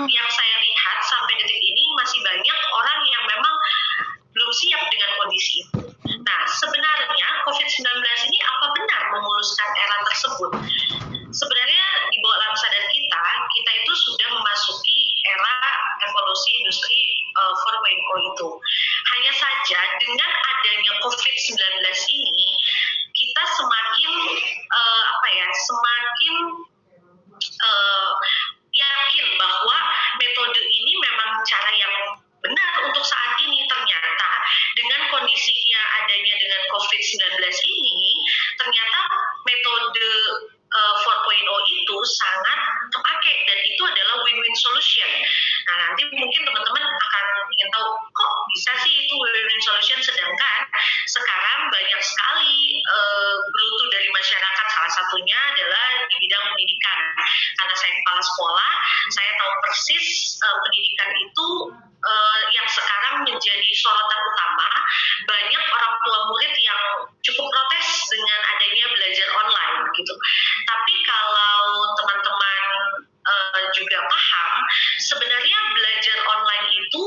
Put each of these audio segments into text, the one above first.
yang saya lihat sampai detik ini masih banyak orang yang memang belum siap dengan kondisi itu. Nah, sebenarnya COVID-19 ini apa benar memuluskan era tersebut? Sebenarnya di bawah alam sadar kita itu sudah memasuki era evolusi industri 4.0 itu. Hanya saja dengan adanya COVID-19 ini, kita semakin yakin bahwa metode ini memang cara yang benar untuk saat ini. Ternyata dengan kondisinya adanya dengan COVID-19 ini, ternyata metode 4.0 itu sangat kepake dan itu adalah win-win solution. Nah, nanti mungkin teman-teman akan ingin tahu kok bisa sih itu win-win solution, sedangkan sekarang banyak sekali gerutu dari masyarakat, salah satunya adalah di bidang pendidikan. Karena saya kepala sekolah, saya tahu persis pendidikan itu yang sekarang menjadi sorotan utama. Banyak orang tua murid yang cukup protes dengan adanya belajar online gitu. Tapi kalau teman-teman juga paham, sebenarnya belajar online itu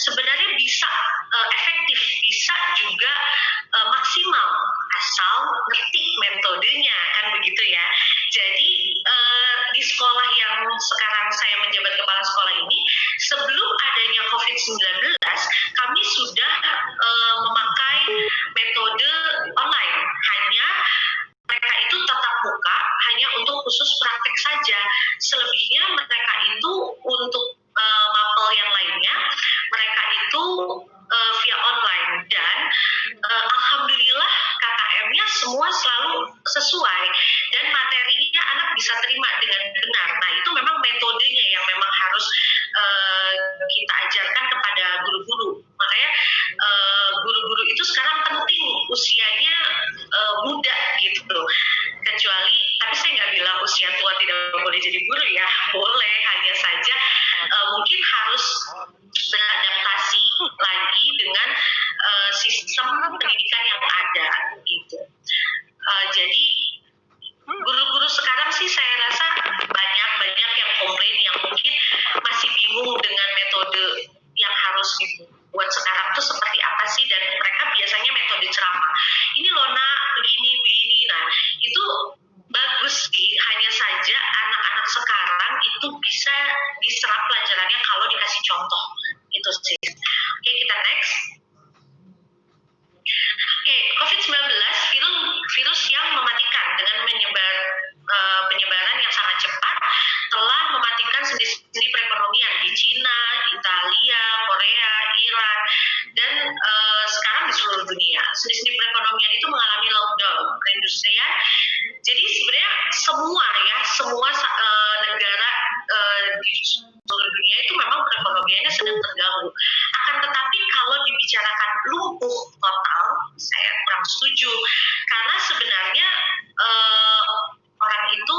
sebenarnya bisa efektif, bisa juga maksimal asal ngerti metodenya, kan begitu ya. Jadi di sekolah yang sekarang saya menjabat kepala sekolah ini, sebelum adanya COVID-19, kami sudah memakai metode online. Hanya mereka itu tatap muka hanya untuk khusus praktek saja. Selebihnya mereka itu untuk mapel yang lainnya, mereka itu via online. Dan alhamdulillah KKM-nya semua selalu sesuai dan materinya anak bisa terima dengan benar. Nah, itu memang metodenya yang memang harus kita ajarkan kepada guru-guru. Makanya guru-guru itu sekarang penting usianya muda gitu. Kecuali, tapi saya nggak bilang usia tua tidak boleh jadi guru ya, boleh, hanya saja mungkin harus beradaptasi lagi dengan sistem pendidikan yang ada gitu. Jadi guru-guru sekarang sih saya rasa banyak yang komplain, yang mungkin masih bingung dengan metode yang harus dibuat sekarang tuh seperti apa sih, dan mereka biasanya metode ceramah. Ini loh nak, begini. Nah, itu bagus sih, hanya saja anak-anak sekarang itu bisa diserap pelajarannya kalau dikasih contoh. Itu sih. Oke, kita next. Oke, COVID-19 virus yang mematikan dengan penyebaran yang sangat cepat telah mematikan sendi-sendi perekonomian di Cina, Italia, Korea, Iran, dan sekarang di seluruh dunia. Sendi-sendi perekonomian itu mengalami lockdown perindustrian. Jadi sebenarnya semua negara di seluruh dunia itu memang perekonomiannya sedang terganggu. Akan tetapi kalau dibicarakan lumpuh total, saya kurang setuju, karena sebenarnya orang itu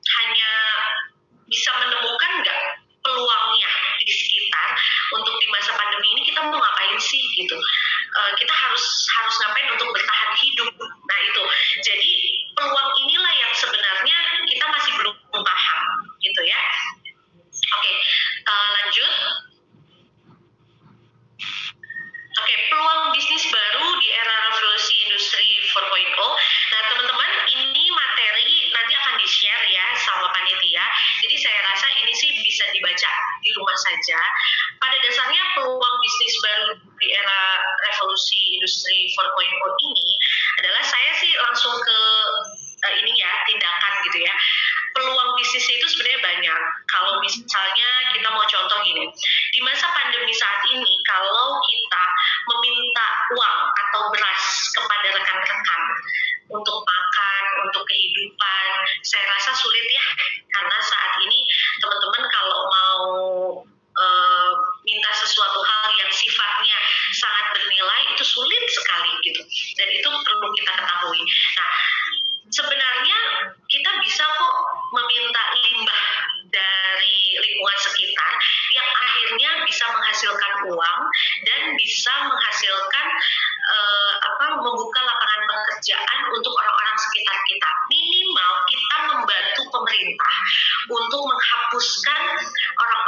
hanya bisa menemukan nggak peluangnya di sekitar untuk di masa pandemi ini kita mau ngapain sih gitu. Kita harus ngapain untuk bertahan hidup. Nah itu, jadi peluang inilah yang sebenarnya kita masih belum paham gitu ya. Oke, lanjut. Oke, peluang bisnis baru di era revolusi industri 4.0. Nah, teman-teman, ini materi nanti akan di-share ya sama panitia. Jadi saya rasa ini sih bisa dibaca di rumah saja. Pada dasarnya peluang bisnis baru di era revolusi industri 4.0 ini adalah, saya sih langsung ke ini ya, tindakan gitu ya. Peluang bisnis itu sebenarnya banyak. Kalau misalnya kita mau contoh gini, di masa pandemi saat ini, kalau kita meminta uang atau beras kepada rekan-rekan untuk makan, untuk kehidupan, saya rasa sulit ya, karena saat ini teman-teman kalau mau minta sesuatu hal yang sifatnya sangat bernilai itu sulit sekali gitu, dan itu perlu kita ketahui. Nah, sebenarnya kita bisa kok meminta limbah dari lingkungan sekitar yang akhirnya bisa menghasilkan uang dan bisa menghasilkan membuka lapangan pekerjaan untuk orang-orang sekitar kita. Minimal kita membantu pemerintah untuk menghapuskan orang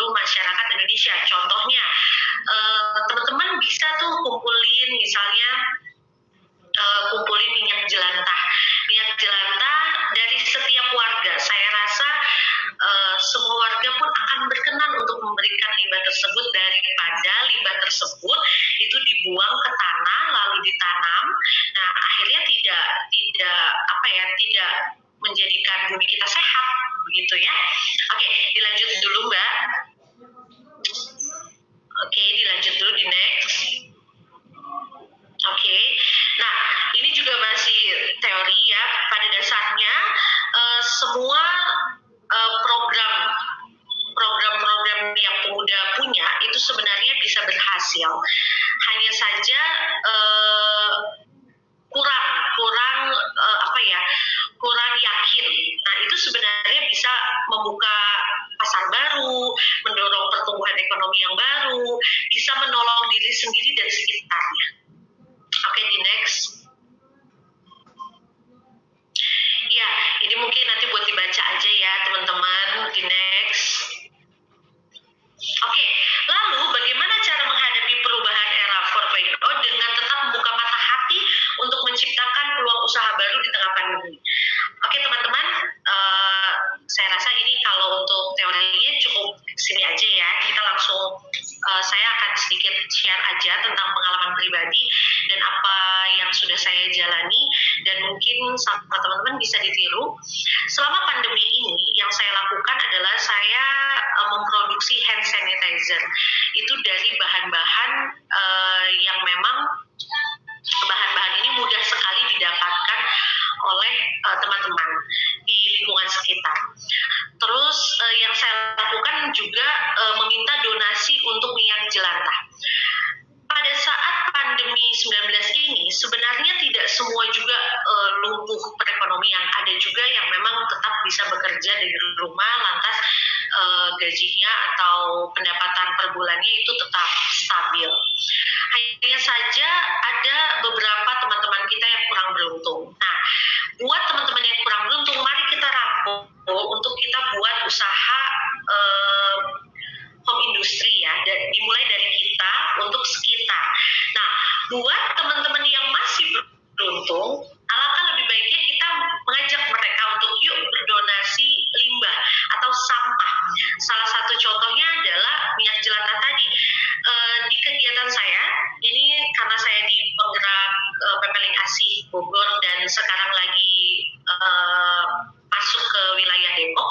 seluruh masyarakat Indonesia. Contohnya, teman-teman bisa tuh kumpulin misalnya kumpulin minyak jelantah. Minyak jelantah dari setiap warga. Saya rasa semua warga pun akan berkenan untuk memberikan limbah tersebut daripada limbah tersebut itu dibuang ke tanah lalu ditanam. Nah, akhirnya tidak menjadikan bumi kita sehat begitu ya. Oke, dilanjut dulu Mbak. Oke, dilanjut dulu di next. Oke, nah ini juga masih teori ya. Pada dasarnya semua program-program yang pemuda punya itu sebenarnya bisa berhasil. Hanya saja kurang yakin. Nah, itu sebenarnya bisa membuka pasar baru, mendorong pertumbuhan ekonomi yang baru, bisa menolong diri sendiri dan sekitarnya. Oke, di next. Ya, ini mungkin nanti buat dibaca aja ya teman-teman. Di next. Oke, lalu bagaimana cara menghadapi perubahan era 4.0 dengan tetap membuka mata hati untuk menciptakan peluang usaha baru di tengah pandemi? Oke teman-teman, saya rasa ini kalau untuk teorinya cukup sini aja ya. Kita langsung, saya akan sedikit share aja tentang pengalaman pribadi dan apa yang sudah saya jalani dan mungkin sama teman-teman bisa ditiru. Selama pandemi ini yang saya lakukan adalah saya memproduksi hand sanitizer. Itu dari bahan-bahan yang memang bahan-bahan ini mudah sekali didapatkan oleh teman-teman di lingkungan sekitar. Terus yang saya lakukan juga meminta donasi untuk minyak jelantah. Pada saat pandemi 19 ini sebenarnya tidak semua juga lumpuh perekonomian. Ada juga yang memang tetap bisa bekerja dari rumah, lantas gajinya atau pendapatan per bulannya itu tetap stabil. Hanya saja ada beberapa teman-teman kita yang kurang beruntung. Nah, buat teman-teman yang kurang beruntung, mari kita rangkul untuk kita buat usaha home industry ya, dimulai dari kita untuk sekitar. Nah, buat teman-teman yang masih beruntung, alangkah lebih baiknya kita mengajak mereka untuk yuk berdonasi limbah atau sampah. Salah satu contohnya adalah minyak jelantah tadi. Di kegiatan saya, ini karena saya di penggerak PPLink Asih Bogor dan sekarang lagi masuk ke wilayah Depok,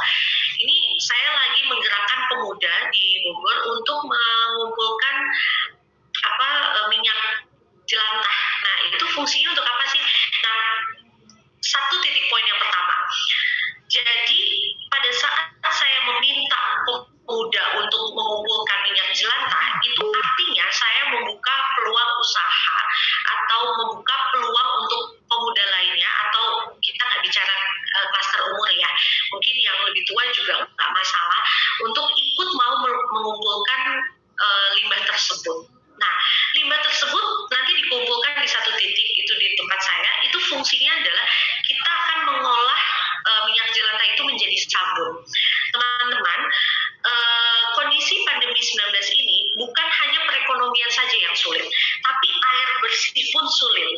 ini saya lagi menggerakkan pemuda di Bogor untuk mengumpulkan minyak jelantah. Nah, itu fungsinya untuk apa sih? Nah, satu titik poin yang pertama. Jadi, pada saat saya meminta pemuda untuk mengumpulkan minyak jelantah, itu artinya saya membuka peluang usaha atau membuka peluang untuk pemuda lainnya, atau kita nggak bicara klaster umur ya, mungkin yang lebih tua juga nggak masalah, untuk ikut mau mengumpulkan limbah tersebut. Nah, limbah tersebut nanti dikumpulkan di satu titik, itu di tempat saya, itu fungsinya adalah kita akan mengolah minyak jelantah itu menjadi sabun. Teman-teman, kondisi pandemi 19 ini bukan hanya perekonomian saja yang sulit, tapi air bersih pun sulit.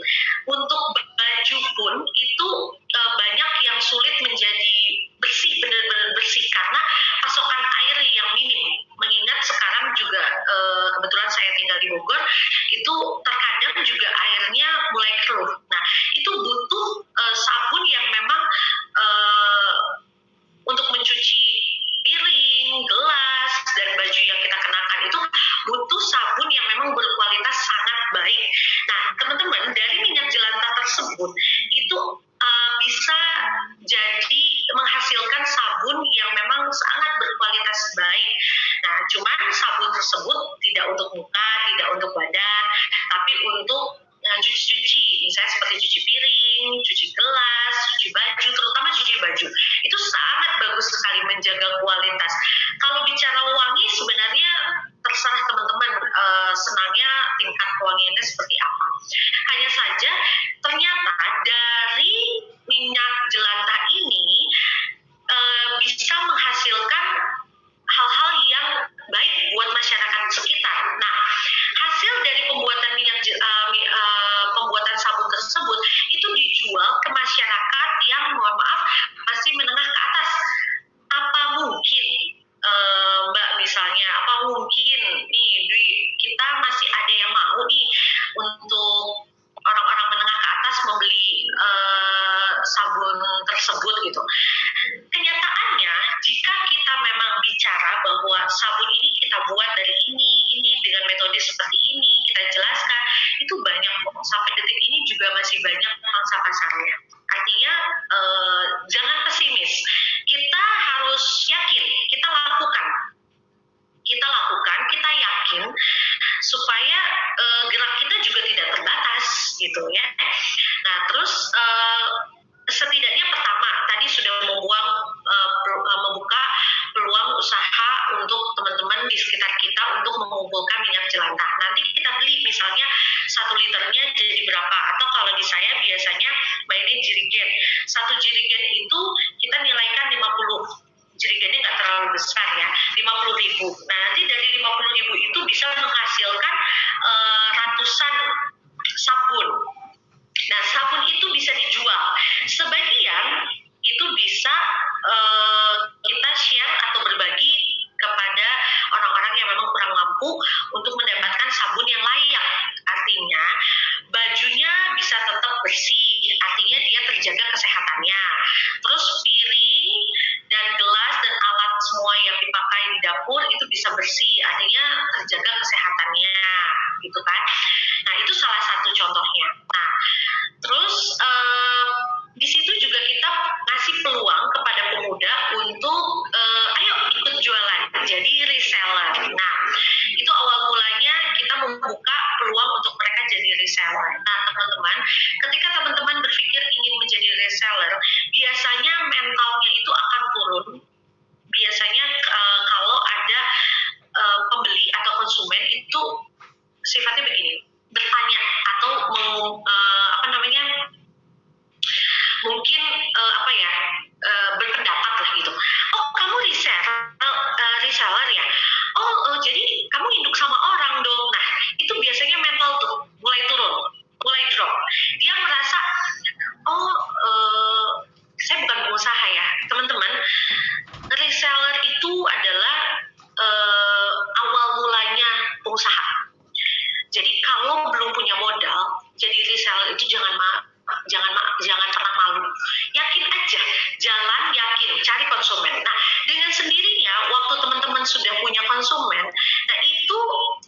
Untuk baju pun itu banyak yang sulit menjadi bersih, benar-benar bersih, karena pasokan air yang minim. Mengingat sekarang juga kebetulan saya tinggal di Bogor, itu terkadang juga airnya mulai keruh. Nah, itu butuh sabun yang memang untuk mencuci piring, gelas, dan baju yang kita kenakan itu butuh sabun yang memang berkualitas sangat baik. Nah, teman-teman, dari minyak jelantah tersebut itu bisa jadi menghasilkan sabun yang memang sangat berkualitas baik. Nah, cuman sabun tersebut tidak untuk muka, tidak untuk badan, tapi untuk cuci-cuci, misalnya seperti cuci piring, cuci gelas, cuci baju, terutama cuci baju. Itu sangat bagus sekali menjaga kualitas. Kalau bicara wangi, sebenarnya terserah teman-teman senangnya tingkat kewangiannya seperti apa. Hanya saja ternyata dari minyak jelantah ini bisa menghasilkan hal-hal yang misalnya apa mungkin nih kita masih ada yang mau nih untuk orang-orang menengah ke atas membeli sabun tersebut gitu. Kenyataannya jika kita memang bicara bahwa sabun ini kita buat dari ini dengan metode seperti ini, kita jelaskan, itu banyak kok. Sampai detik ini juga masih banyak pangsa pasarnya. Artinya jangan pesimis. Kita harus yakin, kita lakukan, kita yakin supaya gerak kita juga tidak terbatas gitu ya. Nah terus setidaknya pertama tadi sudah membuka peluang usaha untuk teman-teman di sekitar kita untuk mengumpulkan minyak jelantah. Nanti kita beli misalnya 1 liternya jadi berapa, atau kalau di saya biasanya bayarnya jerigen. 1 jerigen itu kita nilaikan 50. Jerigennya nggak terlalu besar ya, 50.000. Nah nanti dari 50.000 itu bisa menghasilkan ratusan sabun. Nah sabun itu bisa dijual. Sebagian itu bisa kita share atau berbagi kepada orang-orang yang memang kurang mampu untuk mendapatkan sabun yang layak. Artinya bajunya bisa tetap bersih, artinya dia terjaga kesehatannya. Terus piring dan gelas dan alat semua yang dipakai di dapur itu bisa bersih, artinya terjaga kesehatannya gitu kan. Nah itu salah satu contohnya. Nah terus di situ juga kita ngasih peluang kepada pemuda untuk ayo ikut jualan jadi reseller. Nah itu awal mulanya kita membuka peluang untuk mereka jadi reseller. Nah teman-teman, ketika teman-teman berpikir ingin menjadi reseller, biasanya mentalnya itu akan turun. Biasanya kalau ada pembeli atau konsumen itu sifatnya begini, bertanya atau mungkin berpendapat lah gitu. Oh kamu reseller ya? Oh jadi kamu induk sama orang dong. Nah itu biasanya mental tuh mulai turun, mulai drop. Dia merasa saya bukan pengusaha ya teman-teman. Reseller itu adalah awal mulanya pengusaha. Jadi kalau belum punya modal, jadi reseller itu jangan pernah malu. Yakin aja, jalan yakin, cari konsumen. Nah, dengan sendirinya waktu teman-teman sudah punya konsumen, nah itu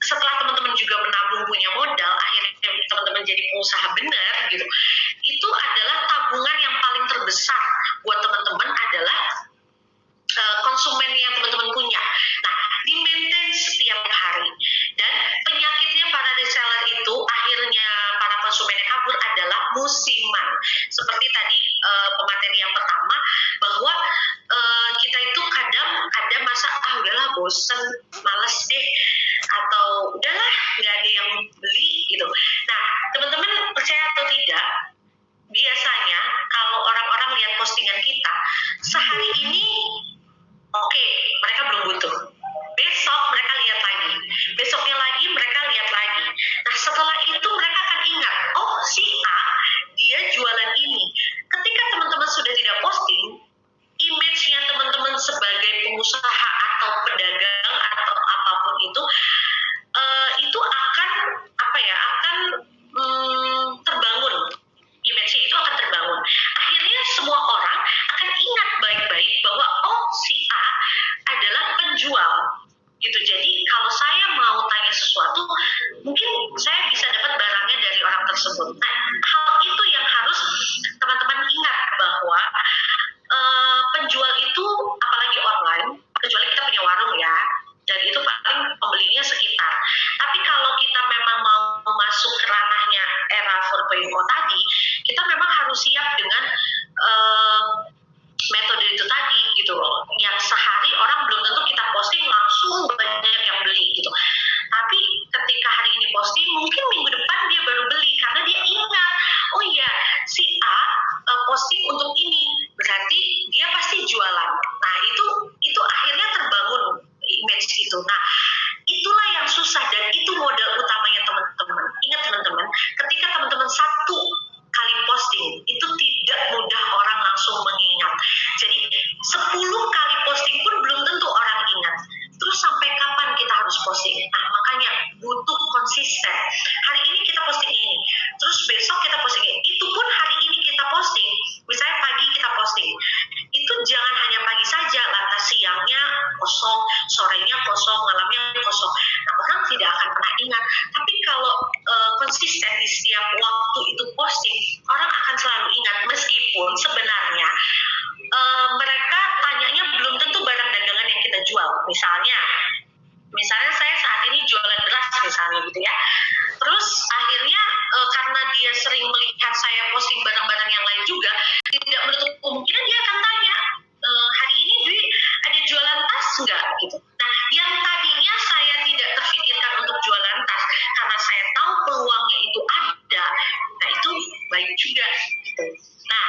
setelah teman-teman juga menabung punya modal, akhirnya teman-teman jadi pengusaha benar gitu. Itu adalah tabungan yang paling terbesar buat teman-teman adalah konsumen yang teman-teman punya. Nah, di-maintain setiap hari. Dan penyakitnya para reseller itu akhirnya para konsumennya kabur adalah musiman. Seperti tadi pemateri yang pertama, bahwa kita itu kadang ada masa udahlah bosen, males deh, atau udahlah nggak ada yang beli gitu. Nah, teman-teman percaya atau tidak, biasanya kalau orang-orang lihat postingan kita, sehari ini oke, mereka belum butuh. Besok mereka lihat lagi. Besoknya lagi mereka lihat lagi. Nah setelah itu mereka akan ingat, oh si A, dia jualan ini. Ketika teman-teman sudah tidak posting, image-nya teman-teman sebagai pengusaha atau pedagang atau apapun itu akan terbangun. Image-nya itu akan terbangun. Akhirnya semua orang akan ingat baik-baik bahwa oh si A adalah penjual gitu. Jadi kalau saya mau tanya sesuatu, mungkin saya bisa dapat barangnya dari orang tersebut. Nah, hal itu yang harus teman-teman ingat bahwa penjual itu apalagi online, kecuali kita punya warung ya, dan itu paling pembelinya sekitar. Tapi kalau kita memang mau masuk ke ranahnya era 4.0 tadi, kita memang harus siap dengan metode itu tadi gitu loh. Yang sehari orang belum tentu kita posting langsung banyak yang beli gitu. Tapi ketika hari ini posting, mungkin minggu depan dia baru beli karena dia ingat, oh iya si A posting untuk ini, berarti dia pasti jualan. Nah itu akhirnya terbangun image itu. Nah itulah yang susah dan itu modal utamanya teman-teman. Ingat teman-teman, ketika teman-teman satu kali posting itu tidak mudah orang langsung mengingat. Jadi 10 kali posting pun belum tentu orang ingat. Terus sampai kapan Misalnya saya saat ini jualan beras misalnya gitu ya. Terus akhirnya karena dia sering melihat saya posting barang-barang yang lain juga, tidak menutup kemungkinan dia akan tanya, hari ini Dwi ada jualan tas nggak gitu. Nah, yang tadinya saya tidak terfikirkan untuk jualan tas karena saya tahu peluangnya itu ada, nah itu baik juga gitu. Nah,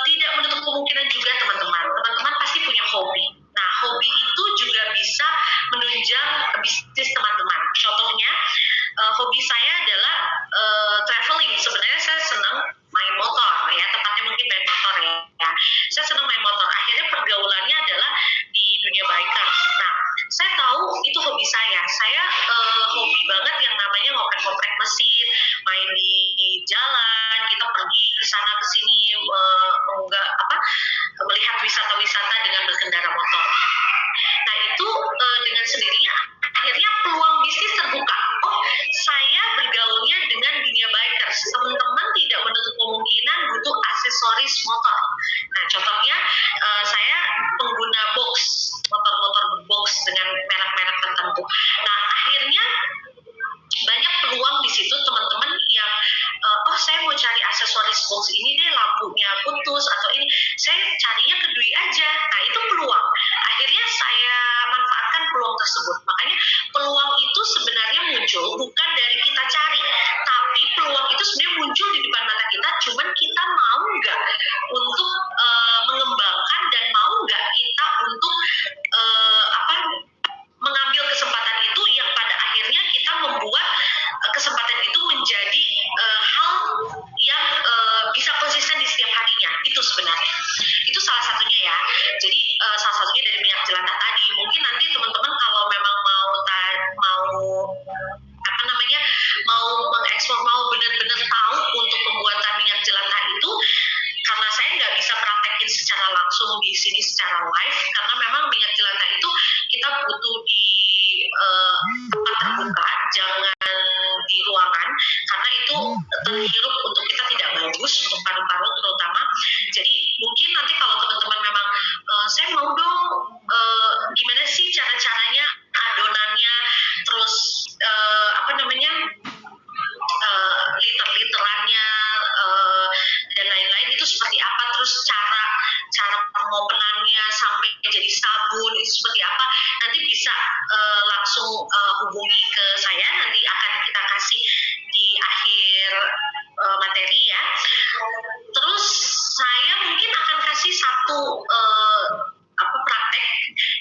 tidak menutup kemungkinan juga teman-teman pasti punya hobi. Nah, hobi itu juga bisa menunjang bisnis teman-teman. Contohnya, hobi saya adalah traveling. Sebenarnya saya senang main motor ya, tepatnya mungkin main motor ya. Saya senang main motor. Akhirnya pergaulannya adalah di dunia bikers. Nah, saya tahu itu hobi saya. Saya hobi banget yang namanya ngoprek-ngoprek mesin, main di jalan, kita pergi ke sana ke sini, melihat wisata-wisata dengan berkendara motor. Nah, itu dengan sendirinya akhirnya peluang bisnis terbuka. Oh, saya bergaulnya dengan dunia bikers. Teman-teman tidak menutup kemungkinan butuh aksesoris motor. Nah, contohnya saya pengguna box, motor-motor box dengan merek-merek tertentu. Nah, akhirnya banyak peluang di situ teman-teman yang saya mau cari aksesoris box ini deh, lampunya putus atau ini, saya carinya ke Dwi aja. Nah, itu peluang. Akhirnya saya manfaatkan peluang tersebut. Makanya peluang itu sebenarnya muncul bukan dari kita cari, tapi peluang itu sebenarnya muncul di depan mata kita, cuman kita mau nggak untuk mengembangkan dan mau nggak kita untuk mengambil kesempatan itu yang pada akhirnya kita membuat kesempatan itu menjadi hal yang bisa konsisten di setiap harinya. Itu sebenarnya. Itu salah satunya ya. Jadi salah satunya dari minyak jelantah tadi. Mungkin nanti teman-teman kalau memang mau mengekspor, mau benar-benar tahu untuk pembuatan minyak jelantah itu, karena saya nggak bisa praktekin secara langsung di sini secara live, karena memang minyak jelantah itu kita butuh di tempat terbuka, jangan di ruangan, karena itu terhirup untuk kita tidak bagus untuk paru-paru terutama. Jadi mungkin nanti kalau teman-teman memang saya mau dong gimana sih cara-caranya, adonannya, terus liter-literannya dan lain-lain itu seperti apa, terus cara pengopenannya sampai jadi sabun itu seperti apa, nanti bisa langsung hubungi ke saya, nanti akan kita kasih di akhir materi ya. Terus saya mungkin akan kasih satu praktek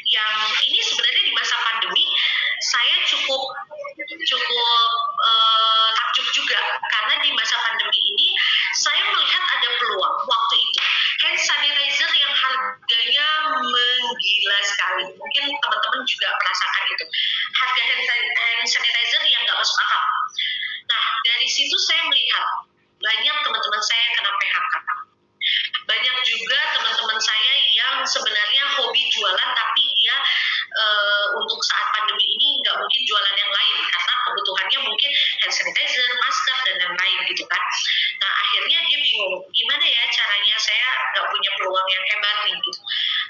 yang ini sebenarnya di masa pandemi saya cukup takjub juga, karena di masa pandemi ini saya melihat ada peluang waktu itu. Hand sanitizer yang harganya menggila sekali, mungkin teman-teman juga merasakan itu, harga hand sanitizer yang nggak masuk akal. Nah, dari situ saya melihat banyak teman-teman saya yang kena PHK. Banyak juga teman-teman saya yang sebenarnya hobi jualan, tapi dia untuk saat pandemi ini nggak mungkin jualan yang lain karena kebutuhannya mungkin hand sanitizer, masker, dan lain-lain gitu kan. Nah, akhirnya dia bingung gimana ya caranya, saya nggak punya peluang yang hebat nih gitu.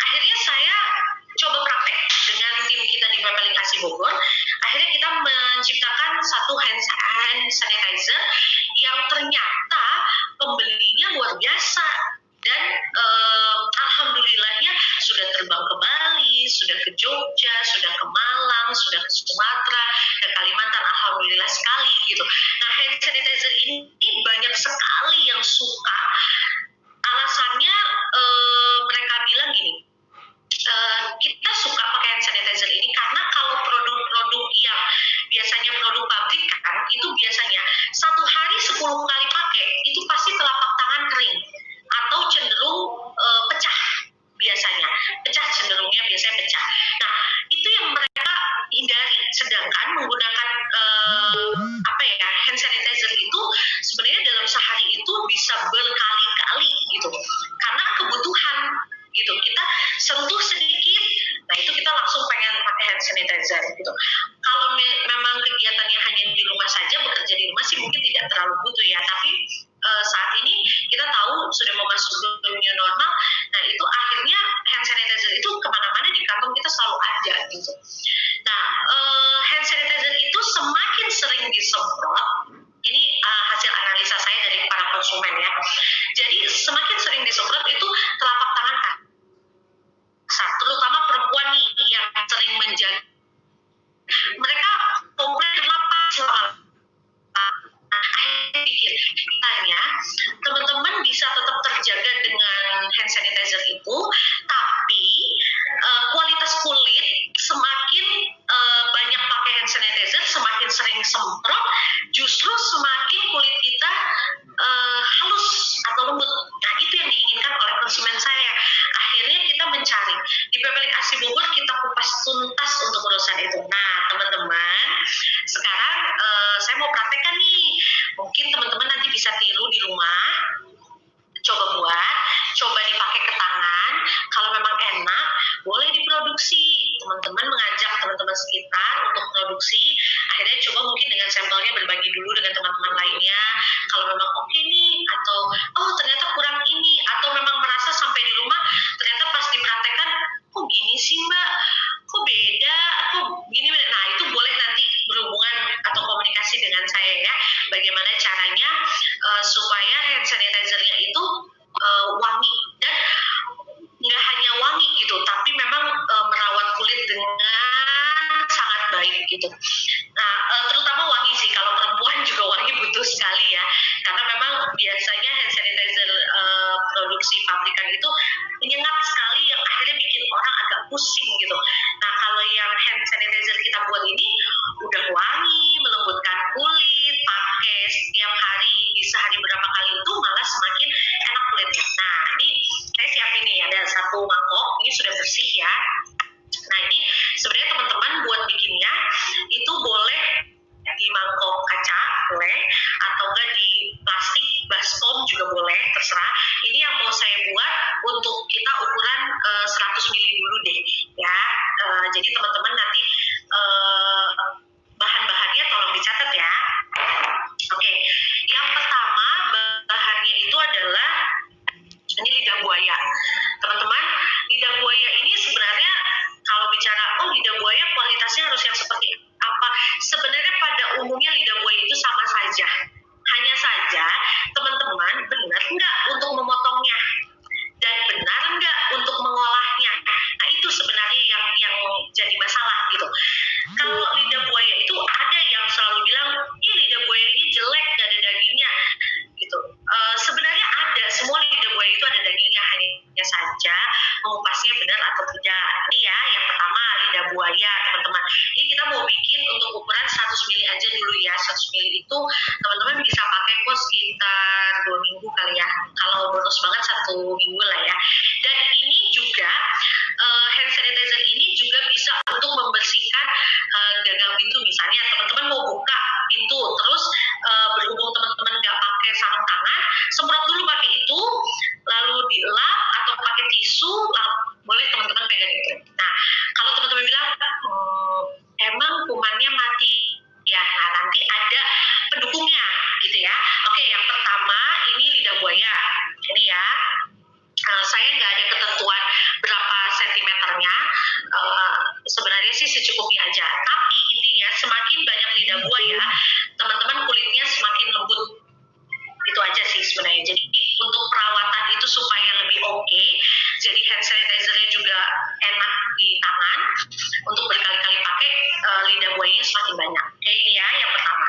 Akhirnya saya coba praktek dengan tim kita di Pepeling Asi Bogor. Akhirnya kita menciptakan satu hand sanitizer yang ternyata pembelinya luar biasa, dan alhamdulillahnya sudah terbang ke Bali, sudah ke Jogja, sudah ke Malang, sudah ke Sumatera dan Kalimantan, alhamdulillah sekali gitu. Nah, hand sanitizer ini banyak sekali yang suka. Alasannya mereka bilang gini, kita suka pakai hand sanitizer ini karena kalau produk-produk yang biasanya produk pabrik kan, itu biasanya 1 hari 10 kali pakai itu pasti telapak tangan kering atau cenderung pecah, cenderungnya biasanya pecah. Nah, itu yang mereka hindari. Sedangkan menggunakan hand sanitizer itu sebenarnya dalam sehari itu bisa berkali-kali gitu, karena kebutuhan gitu, kita sentuh sedikit, nah itu kita langsung pengen pakai hand sanitizer gitu. Kalau memang kegiatannya hanya di rumah saja, bekerja di rumah sih mungkin tidak terlalu butuh ya, tapi saat ini kita tahu sudah mau masuk dunia normal, nah itu akhirnya hand sanitizer itu kemana-mana di kantong kita selalu ada gitu. Nah, hand sanitizer itu semakin sering disemprot, ini hasil analisa saya dari para konsumen ya. Jadi semakin sering disemprot itu telapak tangan kasar, terutama perempuan nih yang sering menjaga. Mereka komplain kenapa selama akhirnya pikir kitanya teman-teman bisa tetap terjaga dengan hand sanitizer itu, tapi kualitas kulit semakin banyak pakai hand sanitizer, semakin sering semprot, justru semakin kulit kita halus atau lembut. Nah, itu yang diinginkan oleh konsumen saya. Akhirnya kita mencari di Pepeling Asri Bogor, kita kupas tuntas untuk urusan itu. Nah, teman-teman, sekarang saya mau praktekkan nih. Mungkin teman-teman nanti bisa tiru di rumah, coba buat, coba dipakai ke tangan. Kalau memang enak, boleh diproduksi. Teman-teman mengajak teman-teman sekitar untuk produksi. Akhirnya coba mungkin dengan sampelnya berbagi dulu dengan teman-teman lainnya. Kalau memang oke nih, atau oh ternyata kurang ini, atau memang merasa sampai di rumah ternyata pas dipraktekkan, kok gini sih mbak, kok beda, kok gini. Nah, itu boleh nanti berhubungan atau komunikasi dengan saya ya, bagaimana caranya supaya hand sanitizer-nya itu wangi, dan nggak hanya wangi gitu, tapi memang merawat kulit dengan sangat baik gitu. Nah, terutama wangi sih, kalau perempuan juga wangi butuh sekali ya, karena memang biasanya hand sanitizer produksi pabrikan itu menyengat sekali, yang akhirnya bikin orang agak pusing gitu. Nah, kalau yang hand sanitizer kita buat ini udah wangi, melembutkan kulit, pakai setiap hari, bisa hari berapa kali itu malah semakin enak kulitnya. Nah, ini saya siapin nih, ada satu mangkok, ini sudah bersih ya. Nah, ini sebenarnya teman-teman buat bikinnya itu boleh di mangkok kaca, boleh, atau enggak di plastik, baskom juga boleh, terserah. Ini yang mau saya buat untuk kita ukuran 100 ml dulu deh ya. Jadi teman-teman nanti bahan-bahannya tolong dicatat ya. Oke, yang pertama bahannya itu adalah ini lidah buaya. Teman-teman, lidah buaya ini sebenarnya kalau bicara lidah buaya kualitasnya harus yang seperti apa? Sebenarnya pada umumnya lidah buaya itu sama saja. Hanya saja teman-teman benar nggak untuk memotongnya dan benar nggak untuk mengolahnya. Nah, itu sebenarnya yang jadi masalah gitu. Kalau lidah buaya itu ada yang selalu bilang, ih lidah buaya ini jelek, gak ada dagingnya gitu. Sebenarnya ada, semua lidah buaya itu ada dagingnya, hanya saja mengupasnya benar atau tidak. Ini ya, yang pertama lidah buaya teman-teman. Ini kita mau bikin untuk ukuran 100 ml aja dulu ya. 100 ml itu teman-teman bisa pakai kok sekitar 2 minggu kali ya. Kalau boros banget 1 minggu lah ya. Dan ini juga hand sanitizer ini juga bisa untuk membersihkan gagang pintu. Misalnya teman-teman mau buka pintu, terus berhubung teman-teman nggak pakai sarung tangan, semprot dulu pakai itu, lalu dielap atau pakai tisu, boleh teman-teman pegang itu. Nah, kalau teman-teman bilang emang kumannya mati ya, nah nanti ada pendukungnya gitu ya. Oke, yang pertama ini lidah buaya ini ya. Saya nggak ada ketentuan berapa sentimeternya, sebenarnya sih secukupnya aja. Tapi intinya semakin banyak lidah buaya, teman-teman kulitnya semakin lembut. Itu aja sih sebenarnya. Jadi untuk perawatan itu supaya lebih oke, jadi hand sanitizer-nya juga enak di tangan, untuk berkali-kali pakai, lidah buayanya semakin banyak. Oke, ini ya yang pertama.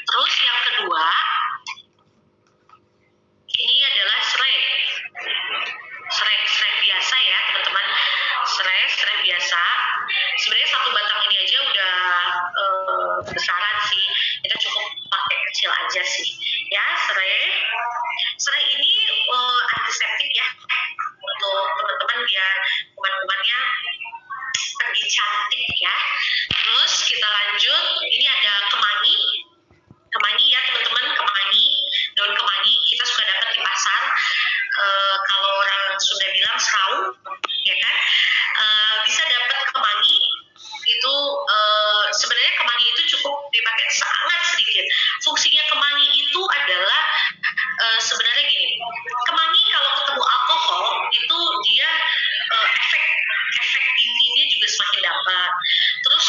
Terus yang kedua, ini adalah serai biasa ya teman-teman. Serai biasa. Sebenarnya satu batang ini aja udah besaran sih. Kita cukup pakai kecil aja sih. Ya, serai ini antiseptik ya, untuk teman-teman biar kuman-kumannya pergi cantik ya. Terus kita lanjut, ini ada kemangi ya teman-teman, daun kemangi kita suka dapat di pasar. Kalau orang Sunda bilang serau ya kan, bisa dapat kemangi itu. Sebenarnya kemangi itu cukup dipakai sangat sedikit. Fungsinya kemangi itu adalah sebenarnya gini, kemangi kalau ketemu alkohol itu dia efek intinya juga semakin dapat. Terus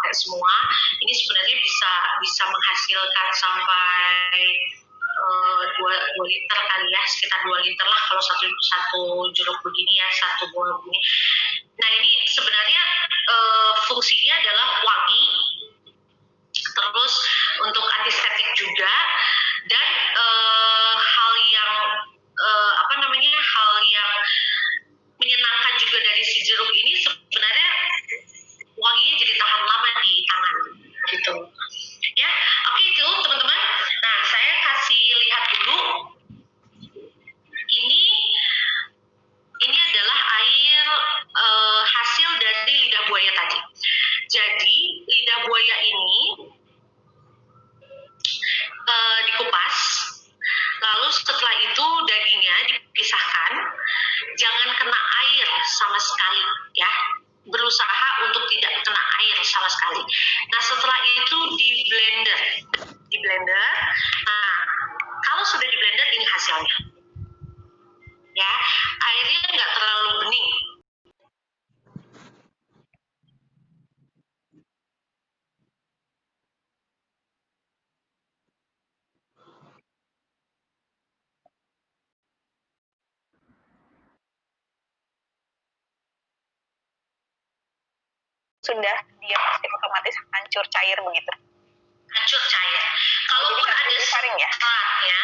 pakai semua, ini sebenarnya bisa menghasilkan sampai 2 liter kali ya, sekitar 2 liter lah kalau satu jeruk begini ya, satu buah begini. Nah ini sebenarnya fungsinya adalah wangi, terus untuk antiseptik juga, dan hal yang hal yang menyenangkan juga dari si jeruk ini sebenarnya wanginya jadi tahan lama di tangan gitu ya. Oke, itu teman-teman. Nah saya kasih lihat dulu, ini adalah air hasil dari lidah buaya tadi. Jadi lidah buaya ini dikupas, lalu setelah itu dagingnya dipisahkan, jangan kena air sama sekali ya, berusaha untuk tidak kena air sama sekali. Nah setelah itu di blender. Nah kalau sudah di blender, ini hasilnya ya, airnya nggak terlalu bening. Sudah dia pasti otomatis hancur cair begitu. Hancur cair. Kalaupun ada disaring ya. Seratnya,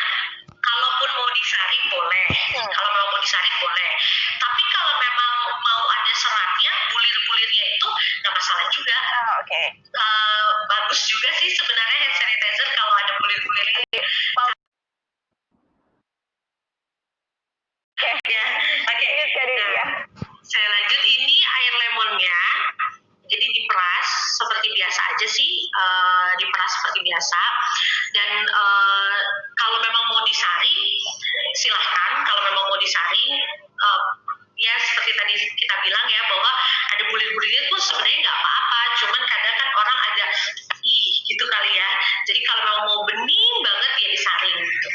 kalaupun mau disaring boleh. Kalau mau disaring boleh. Tapi kalau memang mau ada seratnya, bulir-bulirnya itu nggak masalah juga. Oke. Bagus juga sih sebenarnya hand sanitizer kalau ada bulir-bulirnya. Oke. Nah, saya lanjut, ini air lemonnya. Jadi diperas seperti biasa aja sih, diperas seperti biasa. Dan kalau memang mau disaring, silahkan. Kalau memang mau disaring, ya seperti tadi kita bilang ya, bahwa ada bulir-bulirnya tuh sebenarnya nggak apa-apa. Cuman kadang kan orang ada gitu kali ya. Jadi kalau memang mau bening banget ya disaring gitu.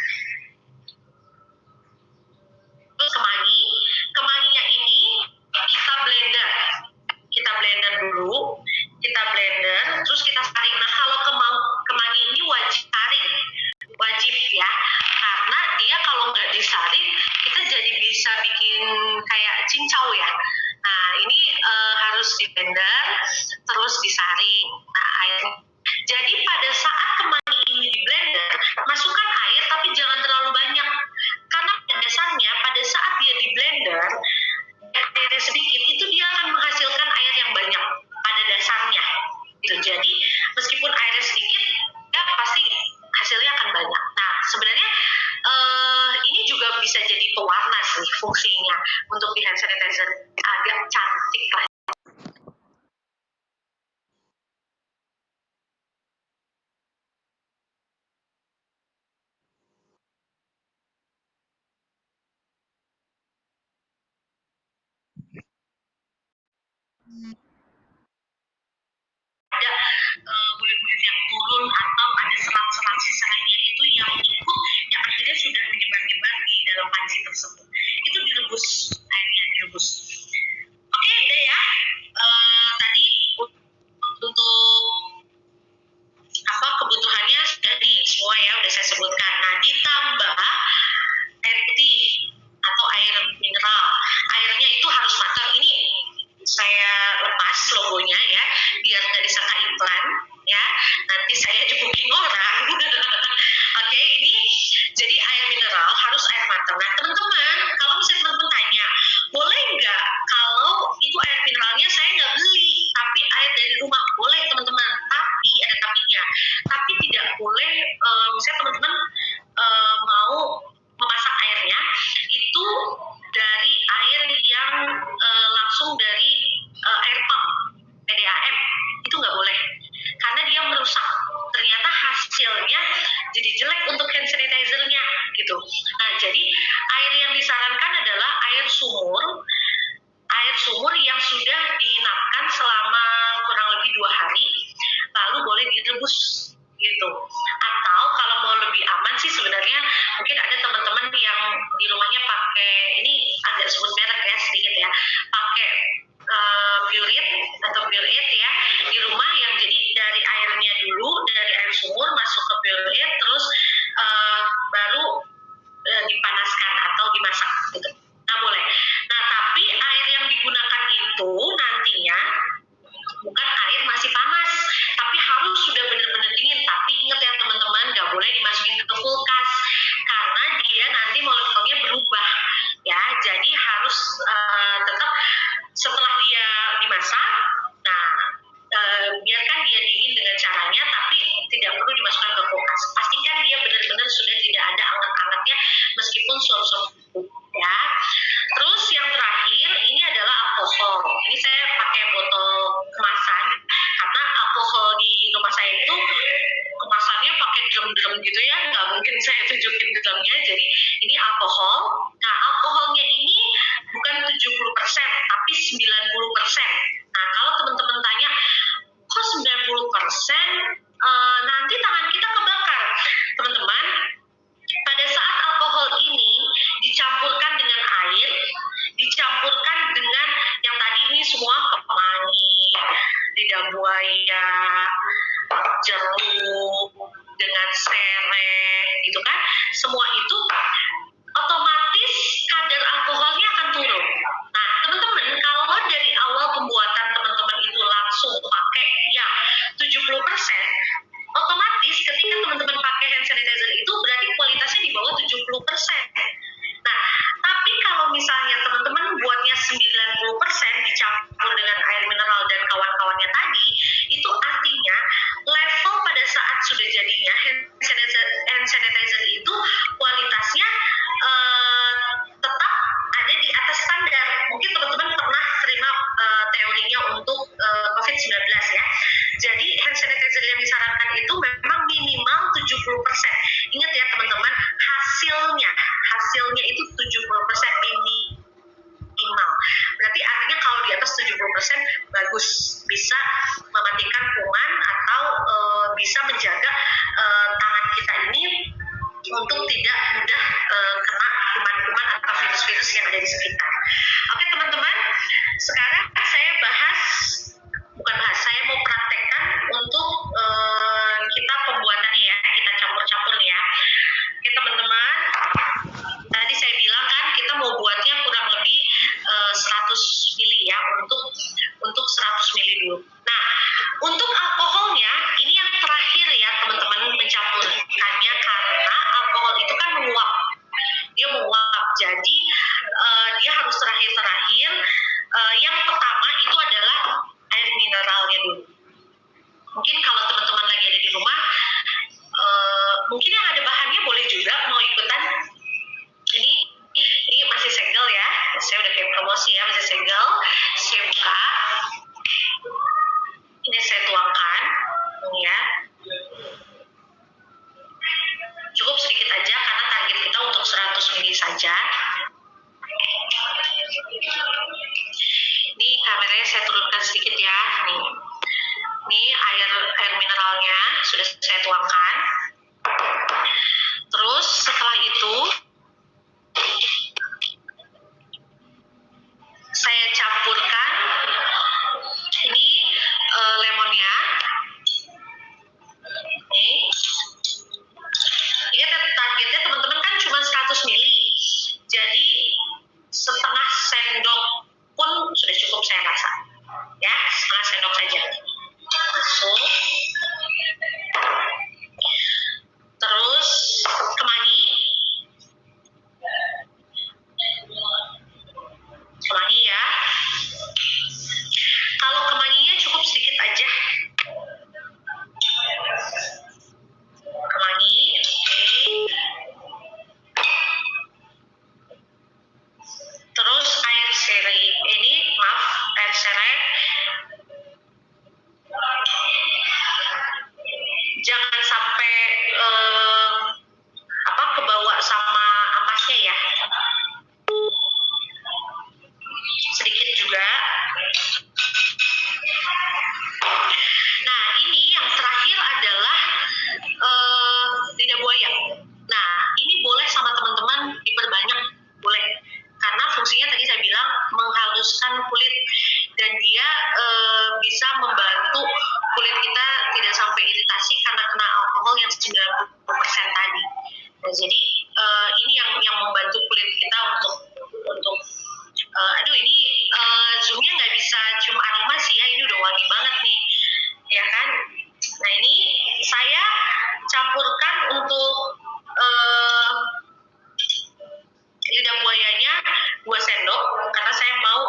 Terus kemanginya ini kita blender dulu, terus kita saring. Nah kalau kemangi ini wajib ya, karena dia kalau nggak disaring kita jadi bisa bikin kayak cincau ya. Nah ini harus di blender terus disaring. Nah air. Jadi pada saat kemangi ini di blender, masukkan air tapi jangan terlalu banyak, karena pada dasarnya pada saat dia di blender airnya sedikit, itu dia akan menghasilkan air yang banyak pada dasarnya gitu. Jadi meskipun airnya sedikit, ya pasti hasilnya akan banyak. Nah sebenarnya ini juga bisa jadi pewarna sih fungsinya untuk di hand sanitizer, agak cantik lah. Ada bulir-bulir yang turun atau ada serat-serat sisanya itu yang ikut, yang akhirnya sudah menyebar-nyebar di dalam panci tersebut. Itu direbus, airnya direbus. Oke deh ya, tadi untuk kebutuhannya sudah semua ya udah saya sebutkan. Nah ditambah air putih atau air mineral, airnya itu harus matang. Ini saya lepas logonya ya, biar nggak disangka iklan ya, nanti saya jebukin orang. Oke, ini jadi air mineral harus air matang. Nah teman-teman, kalau misalnya teman-teman tanya, boleh nggak kalau itu air mineralnya saya nggak beli, tapi air dari rumah? Boleh teman-teman, tapi ada tapinya. Tapi tidak boleh, misalnya teman-teman mau memasak airnya itu dari air yang langsung dari air pump PDAM, itu nggak boleh, karena dia merusak. Ternyata hasilnya jadi jelek untuk hand sanitizer-nya gitu. Nah jadi air yang disarankan adalah air sumur dari airnya dulu, dari air sumur masuk ke pure, terus baru dipanaskan atau dimasak gitu. Nah boleh. Nah tapi air yang digunakan itu nantinya bukan air masih panas, tapi harus sudah benar-benar dingin. Tapi ingat ya teman-teman, nggak boleh dimasukin ke kulkas karena dia nanti molekulnya berubah ya. Jadi harus tetap setelah dia dimasak, nah biarkan dia dingin dengan caranya, tapi tidak perlu dimasukkan ke kulkas. Pastikan dia benar-benar sudah tidak ada anget-angetnya meskipun suap-suap ya. Terus yang terakhir ini adalah alkohol. Ini saya pakai botol kemasan karena alkohol di rumah saya itu kemasannya pakai drum-drum gitu ya, nggak mungkin saya tunjukin drumnya. Jadi ini alkohol. Nah alkoholnya ini bukan 70% tapi 90%. Nah kalau teman-teman tanya kok 90%, nanti tangan kita kebakar. Teman-teman, pada saat alkohol ini dicampurkan dengan air, dicampurkan dengan yang tadi ini semua kemangi, lidah buaya, jeruk, dengan sereh, gitu kan? Semua itu otomatis kadar alkoholnya akan turun. Nah, teman-teman, kalau dari awal pembuatan teman-teman itu langsung pakai yang 70%, otomatis ketika teman-teman pakai hand sanitizer itu berarti kualitasnya di bawah 70%. Nah, tapi kalau misalnya teman-teman buatnya 90% dicampur dengan air mineral dan kawan-kawannya tadi, itu artinya level pada saat sudah jadinya hand sanitizer itu kualitasnya tetap ada di atas standar. Mungkin teman-teman pernah terima teorinya untuk COVID-19 ya. Jadi hand sanitizer yang disarankan itu memang minimal 70%. Ingat ya teman-teman, hasilnya itu 70% minimal. Berarti artinya kalau di atas 70% bagus, bisa mematikan kuman atau bisa menjaga tangan kita ini untuk tidak mudah kena kuman-kuman atau virus-virus yang ada di sekitar. Oke teman-teman, sekarang saya mau praktekkan untuk kita pembuatannya ya, kita campur-campur nih ya. Oke teman-teman, tadi saya bilang kan kita mau buatnya kurang lebih 100 ml ya, untuk 100 ml dulu. Nah, untuk alkoholnya ini yang terakhir ya teman-teman mencampurkannya, karena alkohol itu kan menguap. Dia menguap, jadi dia harus terakhir. Yang pertama itu adalah air mineralnya dulu. Mungkin kalau teman-teman lagi ada di rumah, mungkin yang ada bahannya boleh juga mau ikutan. Ini masih segel ya, saya udah kayak promosi ya, masih segel. Saya buka, ini saya tuangkan ya. Cukup sedikit aja karena target kita untuk 100 ml saja. Ini kameranya saya turunkan sedikit ya. Ini air mineralnya sudah saya tuangkan. Terus setelah itu saya campurkan ini lemonnya. Ini targetnya teman-teman kan cuma 100 ml. Jadi setengah sendok pun sudah cukup saya rasa. Ya, setengah sendok saja. Masuk. dehidrasi karena kena alkohol yang 90% tadi. Nah, jadi ini yang membantu kulit kita untuk aduh ini zoomnya nggak bisa cium aroma sih ya, ini udah wangi banget nih ya kan. Nah ini saya campurkan untuk lidah buayanya 2 sendok karena saya mau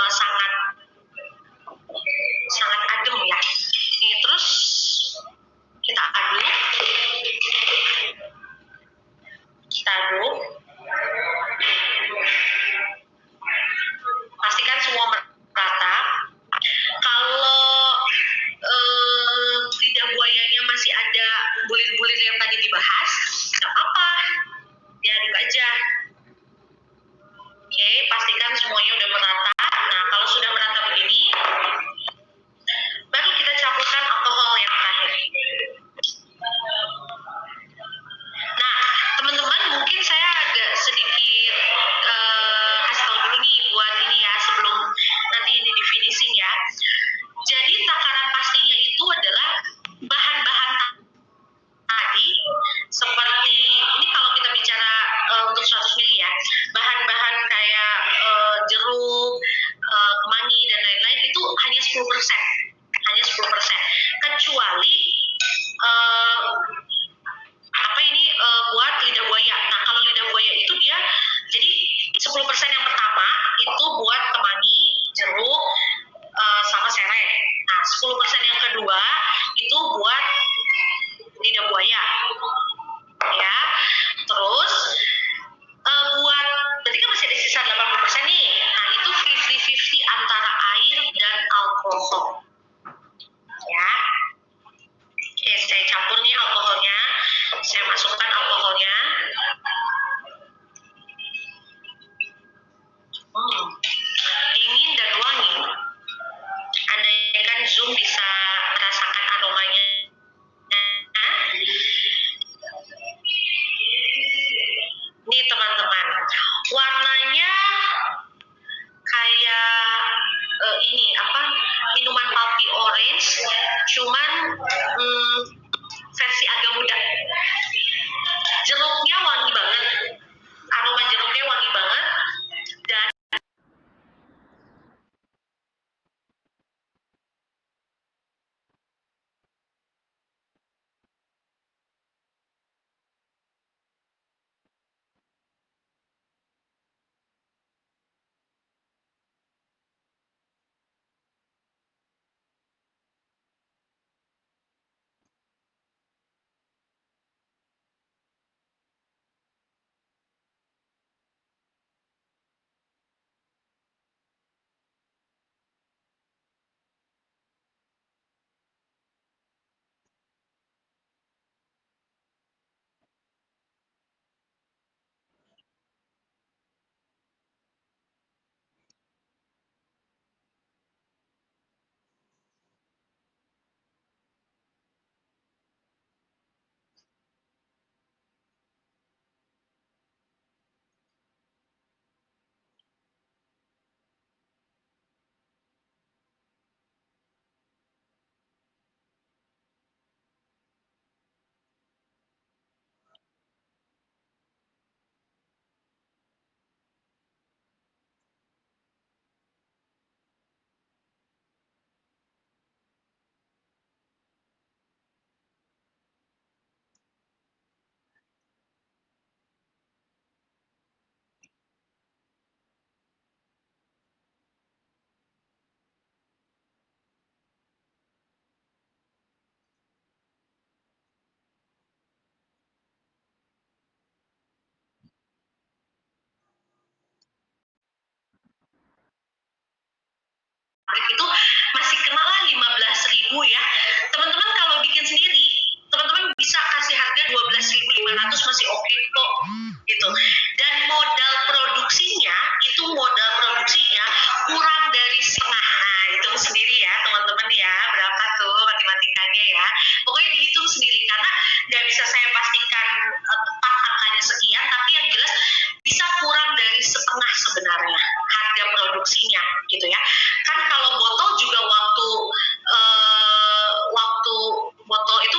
sangat adem ya. Ini terus kita aduk. Pastikan semua merata. Kalau lidah buayanya masih ada bulir-bulir yang tadi dibahas, nggak apa-apa, diaduk aja. Oke, pastikan semuanya udah merata. Nah, kalau sudah merata begini, baru kita campurkan alkohol yang terakhir. Nah, teman-teman, mungkin saya agak sedikit kasih tahu dulu nih buat ini ya, sebelum nanti ini di finishing ya. Jadi takaran pastinya itu adalah bahan-bahan tadi, seperti ini kalau kita bicara untuk 100 ml ya, bahan-bahan kayak jeruk, kemangi dan lain-lain itu hanya 10%. Hanya 10%. Kecuali buat lidah buaya. Nah, kalau lidah buaya itu dia jadi 10% yang pertama itu buat kemangi, jeruk, sama serai. Nah, 10% yang kedua itu buat lidah buaya. Ya. Terus buat berarti kan masih ada sisa 80% nih. Nah, itu 50-50 antara air dan alkohol. Ya. Oke, saya campur nih alkoholnya. Saya masukkan alkoholnya. Dingin dan wangi. Andaikan Zoom bisa merasakan aromanya. Ini teman-teman, warnanya kayak minuman pulpy orange, cuman versi agak muda. Jeruknya wangi banget, aroma jeruknya wangi banget, dan itu masih kena lah 15.000 ya. Teman-teman kalau bikin sendiri, teman-teman bisa kasih harga 12.500 masih oke kok gitu. Dan modal produksinya kurang dari setengah. Nah, hitung sendiri ya teman-teman ya, berapa tuh matematikanya ya. Pokoknya dihitung sendiri karena nggak bisa saya pastikan tepat angkanya sekian, tapi yang jelas bisa kurang dari setengah sebenarnya harga produksinya gitu ya. Kan kalau botol juga waktu botol itu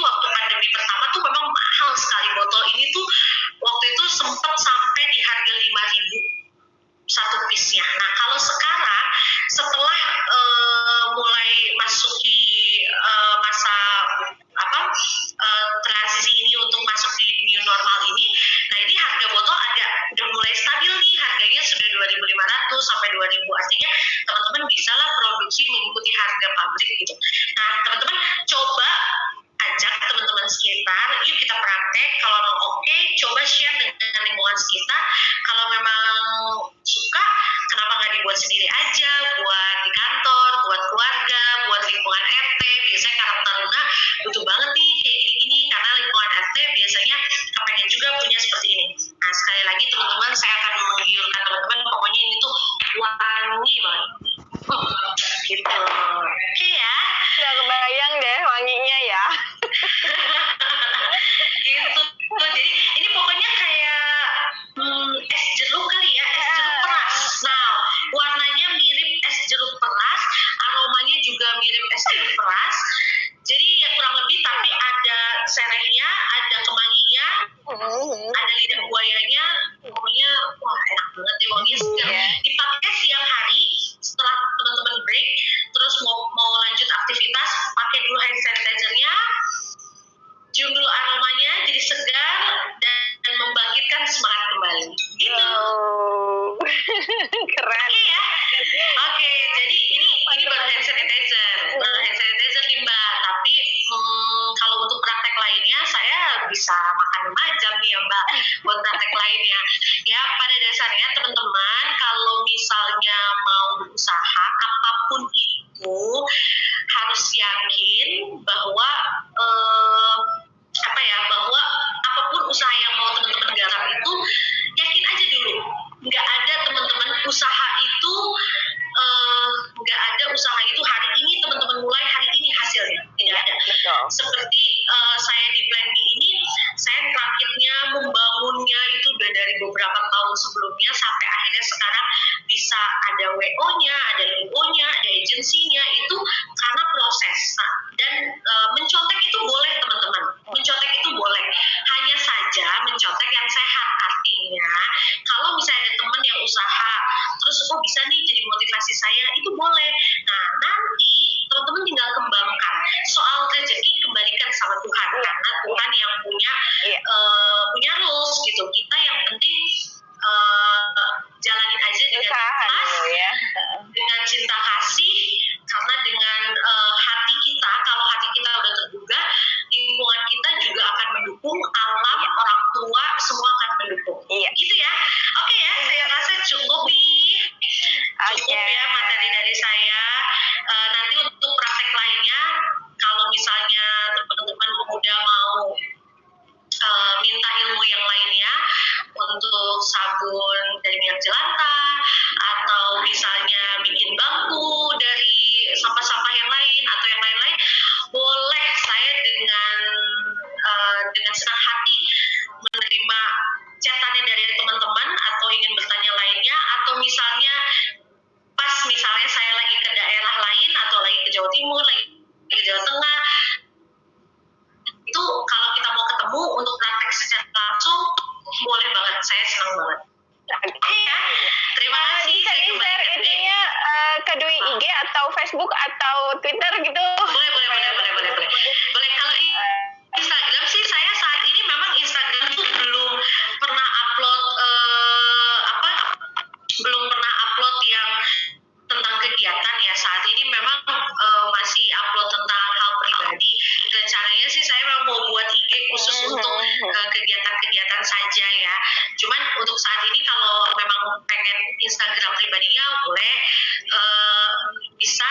Luna butuh banget nih kayak gini-gini karena lingkungan RT biasanya kepengen juga punya seperti ini. Nah sekali lagi teman-teman saya akan menggiurkan teman-teman pokoknya ini tuh wangi banget. Gitu. Oke ya. Udah kebayang deh wanginya ya. Gitu. Jadi ini pokoknya kayak es jeruk kali ya, es jeruk peras. Nah, warnanya mirip es jeruk peras, aromanya juga mirip es jeruk peras. Jadi ya kurang lebih tapi ada serainya, ada kemanginya, ada lidah buayanya, pokoknya wah enak banget deh wanginya segar. Dipakai siang hari setelah teman-teman break, terus mau lanjut aktivitas, pakai dulu hand sanitizer-nya, cium dulu aromanya jadi segar dan membangkitkan semangat kembali. Gitu. Oh. Keren. Oke ya. Oke, jadi ini baru hand sanitizer. Hand sanitizer nih Mbak. Tapi kalau untuk praktek lainnya saya bisa makan 5 jam nih ya Mbak buat praktek lainnya. Ya pada dasarnya teman-teman kalau misalnya mau berusaha apapun itu harus yakin bahwa bahwa apapun usaha yang mau teman-teman garap itu yakin aja dulu nggak ada teman-teman usaha itu hari ini teman-teman mulai hari ini hasilnya tidak ada. Betul. Seperti saya di Plan B ini saya rakitnya membangunnya itu udah dari beberapa tahun sebelumnya sampai akhirnya sekarang bisa ada WO-nya, ada IO-nya, ada agensinya itu karena proses. Nah, dan mencontek itu boleh teman-teman, mencontek itu boleh. Hanya saja mencontek yang sehat artinya kalau misalnya ada teman yang usaha terus bisa nih jadi motivasi saya itu boleh. Nah nanti teman-teman tinggal kembangkan. Soal rezeki kembalikan sama Tuhan karena Tuhan yang punya rules gitu. Kita yang penting jalanin aja dengan ikhlas, dengan cinta kasih, karena dengan hati kita, kalau hati kita udah tergugah, lingkungan kita juga akan mendukung, alam, orang tua, semua akan mendukung. Gitu ya. Oke ya, saya rasa cukup nih. Cukup ya materi dari saya. Nanti untuk praktek lainnya, kalau misalnya teman-teman udah mau minta ilmu yang lainnya untuk sabun dari minyak jelantah atau misalnya bikin bangku dari sampah-sampah yang lain atau yang lain-lain, boleh saya dengan senang hati menerima chatannya dari teman-teman atau ingin bertanya lainnya atau misalnya pas misalnya saya lagi ke daerah lain atau lagi ke Jawa Timur, lagi ke Jawa Tengah, itu kalau kita mau ketemu untuk praktek secara langsung boleh banget, saya senang banget. Oke ya, terima kasih. Bisa di-share itunya ke Dwi IG atau Facebook atau Twitter gitu? Boleh. Boleh kalau Instagram sih saya saat ini memang Instagram tuh belum pernah upload yang tentang kegiatan ya. Saat ini memang masih upload tentang hal pribadi. Rencananya sih saya mau buat IG khusus untuk kegiatan-kegiatan saja ya. Cuman untuk saat ini kalau memang pengen Instagram pribadinya boleh bisa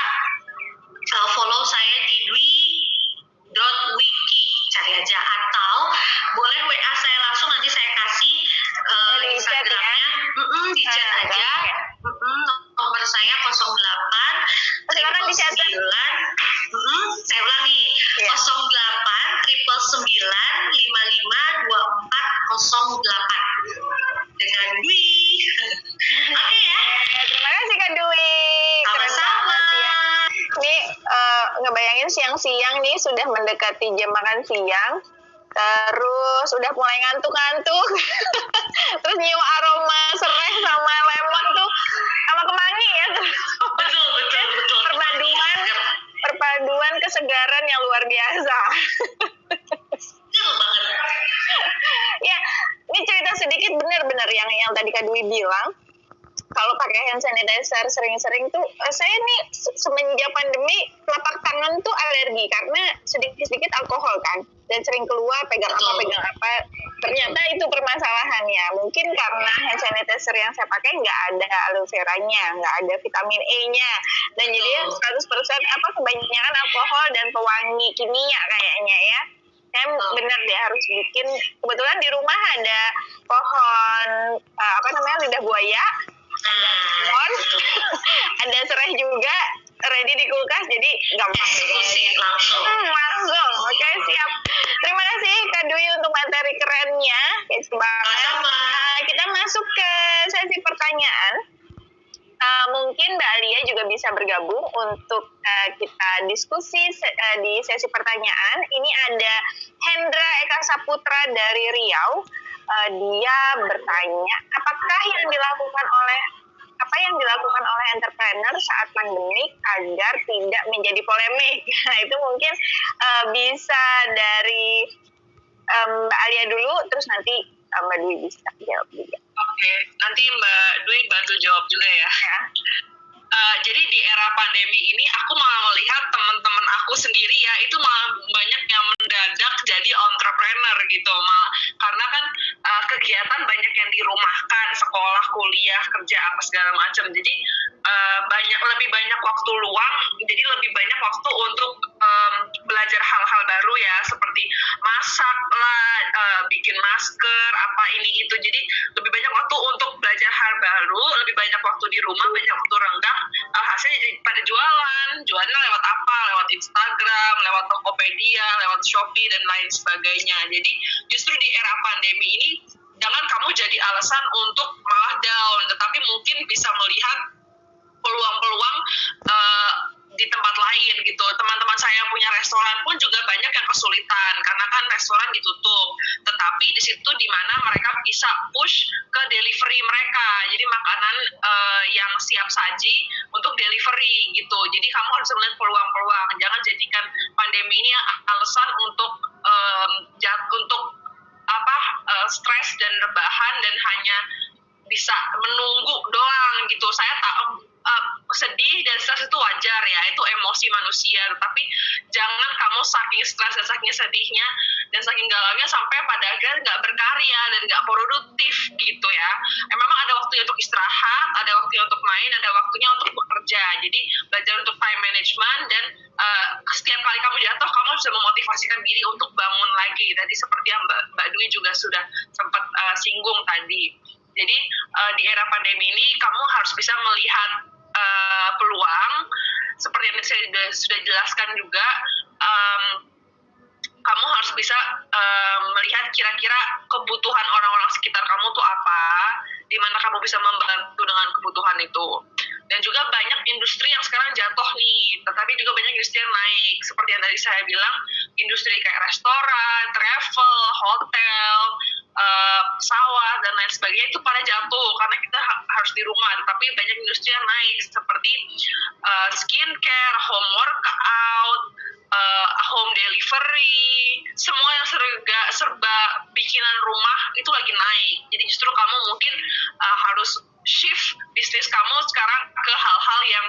follow saya di dwi.wiki, cari aja, atau boleh WA saya langsung, nanti saya kasih Instagramnya, di chat aja. Nomor saya 08 silakan dicatat. 9, saya ulangi, 08 999552408 dengan Dwi. Oke ya. Terima kasih Kak Dwi. Sama-sama. Ini ngebayangin siang-siang nih sudah mendekati jam makan siang, terus udah mulai ngantuk-ngantuk, terus nyium aroma serai sama lemon tuh sama kemangi ya. Betul. Perpaduan kesegaran yang luar biasa. Betul banget. Ya, ini cerita sedikit benar-benar yang tadi Kak Dwi bilang. kalau pakai hand sanitizer sering-sering tuh saya nih semenjak pandemi telapak tangan tuh alergi karena sedikit-sedikit alkohol kan dan sering keluar pegang apa ternyata itu permasalahannya. Mungkin karena hand sanitizer yang saya pakai nggak ada aloe veranya, nggak ada vitamin E-nya dan jadi 100% kebanyakan alkohol dan pewangi kimia kayaknya ya. Saya benar deh harus bikin, kebetulan di rumah ada pohon lidah buaya, ada lemon, ada serai juga ready di kulkas, jadi gampang eksekusi langsung. Oke, siap. Terima kasih Kak Dwi untuk materi kerennya, banget. Kita masuk ke sesi pertanyaan. Mungkin Mbak Alia juga bisa bergabung untuk kita diskusi di sesi pertanyaan. Ini ada Hendra Eka Saputra dari Riau. Dia bertanya, apa yang dilakukan oleh entrepreneur saat pandemik agar tidak menjadi polemik? Nah, itu mungkin bisa dari Mbak Alia dulu, terus nanti Mbak Dwi bisa jawab juga. Oke, nanti Mbak Dwi bantu jawab juga ya. Jadi di era pandemi ini aku malah melihat teman-teman aku sendiri ya itu malah banyak yang mendadak jadi entrepreneur gitu, karena kan kegiatan banyak yang dirumahkan, sekolah, kuliah, kerja apa segala macam. Jadi lebih banyak waktu luang, jadi lebih banyak waktu untuk belajar hal-hal baru ya, seperti masak lah, bikin masker, apa ini itu. Jadi lebih banyak waktu untuk belajar hal baru, lebih banyak waktu di rumah, banyak waktu renggang. Hasilnya jadi pada jualannya lewat apa? Lewat Instagram, lewat Tokopedia, lewat Shopee dan lain sebagainya. Jadi justru di era pandemi ini jangan kamu jadi alasan untuk malah down, tetapi mungkin bisa melihat peluang-peluang di tempat lain gitu. Teman-teman saya yang punya restoran pun juga banyak yang kesulitan karena kan restoran ditutup. Tetapi di situ di mana mereka bisa push ke delivery mereka. Jadi makanan yang siap saji untuk delivery gitu. Jadi kamu harus melihat peluang-peluang. Jangan jadikan pandemi ini alasan untuk stres dan rebahan dan hanya bisa menunggu doang gitu. Saya sedih dan stres itu wajar ya, itu emosi manusia, tapi jangan kamu saking stres dan saking sedihnya dan saking galaunya sampai pada akhirnya nggak berkarya dan nggak produktif gitu ya. Memang ada waktunya untuk istirahat, ada waktunya untuk main, ada waktunya untuk bekerja. Jadi belajar untuk time management dan setiap kali kamu jatuh kamu bisa memotivasikan diri untuk bangun lagi. Tadi seperti yang Mbak Dwi juga sudah sempat singgung tadi. Jadi di era pandemi ini kamu harus bisa melihat peluang seperti yang saya sudah jelaskan juga. Kamu harus bisa melihat kira-kira kebutuhan orang-orang sekitar kamu tuh apa, di mana kamu bisa membantu dengan kebutuhan itu. Dan juga banyak industri yang sekarang jatuh nih, tetapi juga banyak industri yang naik. Seperti yang tadi saya bilang, industri kayak restoran, travel, hotel, pesawat, dan lain sebagainya itu pada jatuh karena kita harus di rumah. Tapi banyak industri yang naik seperti skincare, home workout, home delivery, semua yang serba bikinan rumah itu lagi naik. Jadi justru kamu mungkin harus shift bisnis kamu sekarang ke hal-hal yang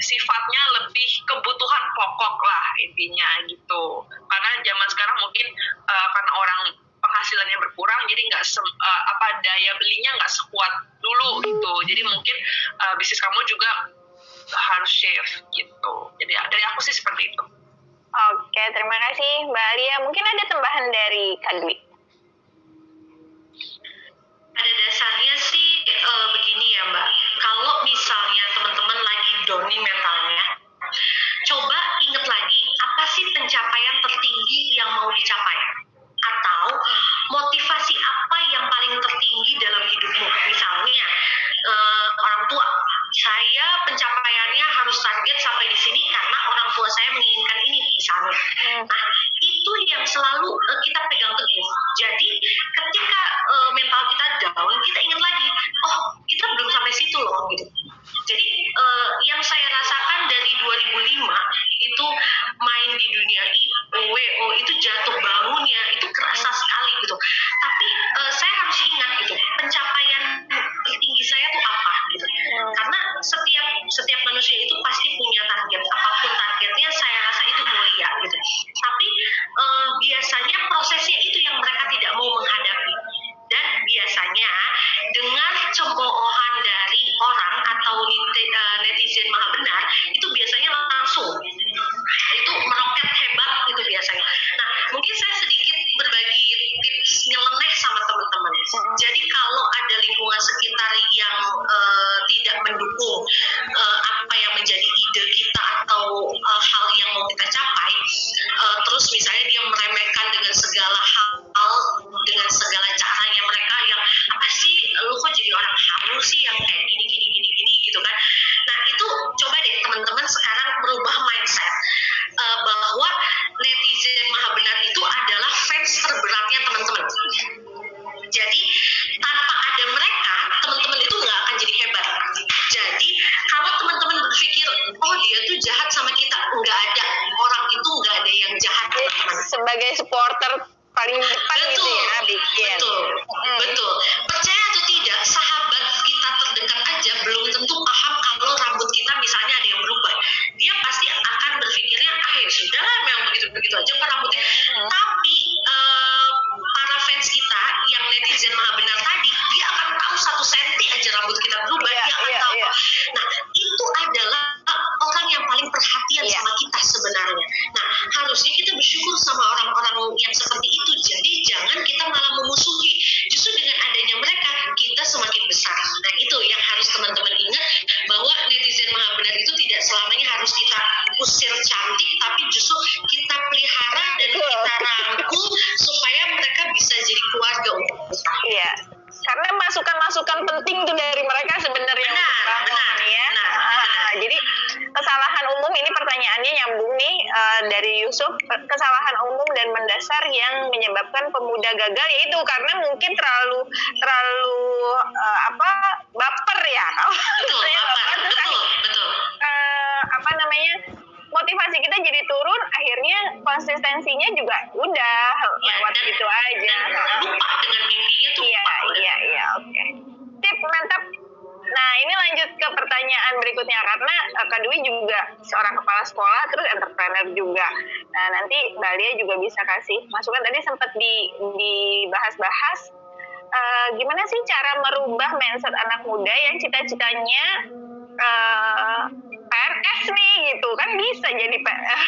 sifatnya lebih kebutuhan pokok lah intinya gitu. Karena zaman sekarang mungkin karena orang penghasilannya berkurang, jadi nggak daya belinya nggak sekuat dulu gitu. Jadi mungkin bisnis kamu juga harus shift gitu. Jadi dari aku sih seperti itu. Oke, terima kasih Mbak Alia. Mungkin ada tambahan dari Kak Dwi. Pada dasarnya sih begini ya Mbak, kalau misalnya teman-teman lagi down nih mentalnya, coba ingat lagi apa sih pencapaian tertinggi yang mau dicapai, atau motivasi apa yang paling tertinggi dalam hidupmu. Misalnya orang tua, saya pencapaiannya harus target sampai di sini karena orang tua saya menginginkan ini misalnya. Nah itu yang selalu kita pegang teguh. Jadi ketika mental kita down, kita ingat lagi, oh kita belum sampai situ loh gitu. Jadi yang saya rasakan dari 2005 itu main di dunia WO itu jatuh bangunnya itu kerasa sekali gitu. Tapi saya harus ingat gitu, pencapaian tertinggi saya tuh apa? biasanya. Nah, mungkin saya sedikit berbagi tips nyeleneh sama teman-teman. Jadi kalau ada lingkungan sekitar yang tidak mendukung apa yang menjadi ide kita atau hal yang mau kita capai, terus misalnya dia meremehkan dengan segala hal, dengan segala caranya mereka yang apa sih, lu kok jadi orang halu sih yang kayak gini gitu kan. Nah itu coba deh teman-teman sekarang berubah mindset bahwa netizen maha benar itu adalah fans terberatnya teman-teman. Jadi tanpa ada mereka, teman-teman itu nggak akan jadi hebat. Jadi kalau teman-teman berpikir, oh dia tuh jahat sama kita, nggak ada. Orang itu nggak ada yang jahat, teman-teman. Sebagai supporter paling depan Betul, gitu ya, bikin. betul. Percaya atau tidak, sahabat kita terdekat aja belum tentu paham kalau rambut kita misalnya ada yang berubah. Dia pasti akan berpikirnya, ya sudahlah, memang begitu-begitu aja per rambutnya. Tapi para fans kita yang netizen maha benar tadi, dia akan tahu 1 senti aja rambut kita berubah, dia akan tahu. Nah, itu adalah orang yang paling perhatian sama kita sebenarnya. Nah, harusnya kita bersyukur sama orang-orang yang seperti itu. Jadi jangan kita malah memusuhi. Justru dengan adanya mereka, kita semakin besar. Nah, itu yang harus teman-teman ingat, bahwa netizen maha benar itu tidak selamanya harus kita usir cantik, tapi justru kita pelihara dan kita rangkul supaya mereka bisa jadi keluarga untuk kita. Iya. Karena masukan-masukan penting tuh dari mereka sebenarnya. Benar. Jadi kesalahan umum, ini pertanyaannya nyambung nih dari Yusuf, kesalahan umum dan mendasar yang menyebabkan pemuda gagal yaitu karena mungkin terlalu baper ya. Betul. Motivasi kita jadi turun, akhirnya konsistensinya juga udah lewat gitu aja. Lupa dengan mimpinya tuh. Iya, oke. Tip mantap. Nah, ini lanjut ke pertanyaan berikutnya, karena Kak Dwi juga seorang kepala sekolah, terus entrepreneur juga. Nah, nanti Mbak Lia juga bisa kasih masukan. Tadi sempat dibahas-bahas, gimana sih cara merubah mindset anak muda yang cita-citanya PNS nih gitu, kan bisa jadi PNS.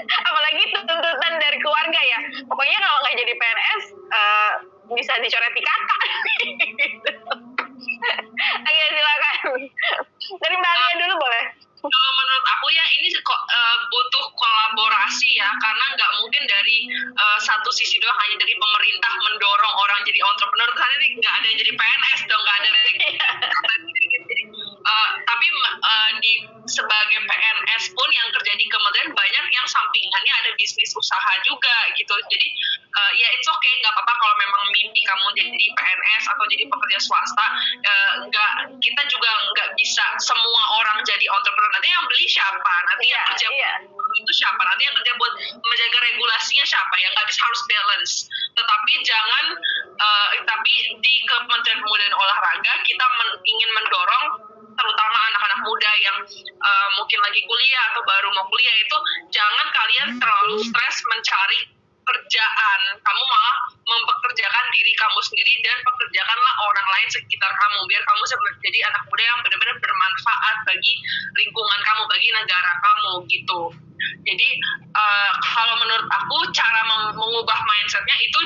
Apalagi tuntutan dari keluarga ya, pokoknya kalau nggak jadi PNS bisa dicoret di kakak. Gitu. Oke, silakan. Dari Mbak Lia dulu boleh. Kalau menurut aku ya ini kok butuh kolaborasi ya, karena nggak mungkin dari satu sisi doang, hanya dari pemerintah mendorong orang jadi entrepreneur, karena ini nggak ada yang jadi PNS dong, nggak ada dari tapi di sebagai PNS pun yang kerja di kementerian banyak yang sampingannya ada bisnis usaha juga gitu. Jadi ya it's okay, nggak apa-apa kalau memang mimpi kamu jadi PNS atau jadi pekerja swasta. Kita juga nggak bisa semua orang jadi entrepreneur. Nanti yang beli siapa? Nanti yang kerja itu siapa? Nanti yang kerja buat menjaga regulasinya siapa? Yang nggak bisa, harus balance. Tetapi jangan tapi di Kementerian Pemuda dan Olahraga kita ingin mendorong terutama anak-anak muda yang mungkin lagi kuliah atau baru mau kuliah itu, jangan kalian terlalu stres mencari kerjaan. Kamu malah mempekerjakan diri kamu sendiri dan pekerjakanlah orang lain sekitar kamu, biar kamu jadi anak muda yang benar-benar bermanfaat bagi lingkungan kamu, bagi negara kamu gitu. Jadi kalau menurut aku cara mengubah mindsetnya itu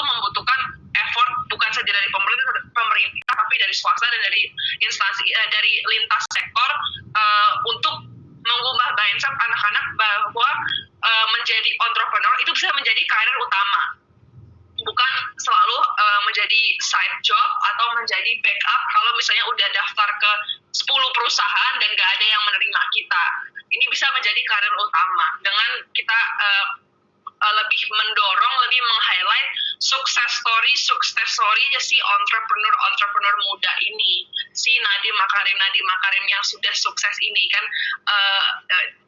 membutuhkan effort, bukan saja dari pemerintah tapi dari swasta dan dari instansi dari lintas sektor untuk mengubah mindset anak-anak bahwa menjadi entrepreneur itu bisa menjadi karir utama, bukan selalu menjadi side job atau menjadi backup kalau misalnya udah daftar ke 10 perusahaan dan gak ada yang menerima kita. Ini bisa menjadi karir utama dengan kita lebih mendorong, lebih meng-highlight sukses story si entrepreneur muda ini, si Nadiem Makarim yang sudah sukses ini kan.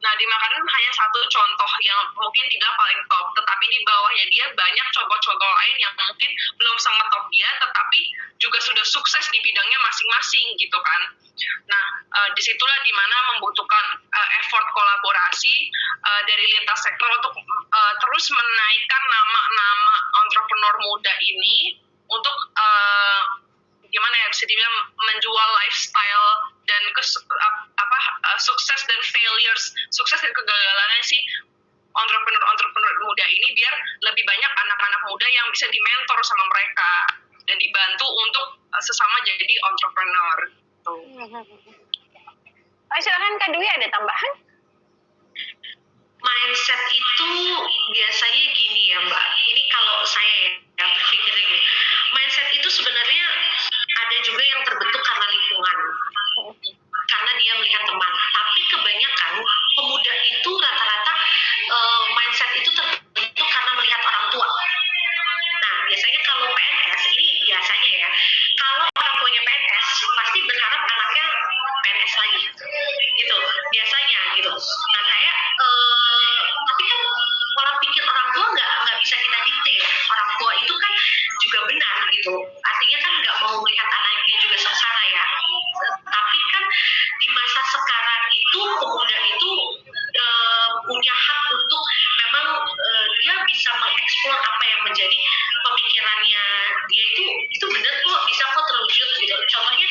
Nadiem Makarim hanya satu contoh yang mungkin tidak paling top, tetapi di bawahnya dia banyak contoh-contoh lain yang mungkin belum sangat top dia, tetapi juga sudah sukses di bidangnya masing-masing gitu kan. Nah, disitulah dimana membutuhkan effort kolaborasi dari lintas sektor untuk terus menaikkan nama-nama entrepreneur muda ini untuk gimana ya, bisa dibilang menjual lifestyle dan sukses dan failures, sukses dan kegagalannya si entrepreneur bisa dimentor sama mereka dan dibantu untuk sesama jadi entrepreneur. Tuh. Silakan Kak Dwi, ada tambahan? Mindset itu biasanya gini ya Mbak, ini kalau saya ya berpikir gini, mindset itu sebenarnya ada juga yang terbentuk karena lingkungan, karena dia melihat teman, tapi kebanyakan pemuda itu rata-rata mindset itu terbentuk karena melihat orang tua. Nah biasanya kalau PNS ini biasanya ya, kalau orang tuanya PNS pasti berharap anaknya PNS lagi gitu biasanya gitu. Nah kayak tapi kan pola pikir orang tua nggak bisa kita dikte ya. Orang tua itu kan juga benar gitu, artinya kan nggak mau melihat anaknya juga sengsara ya. Tapi kan di masa sekarang itu pemuda itu punya hak untuk memang dia bisa mengeksplor apa yang menjadi pemikirannya dia, itu benar kok, bisa kok terwujud gitu. Contohnya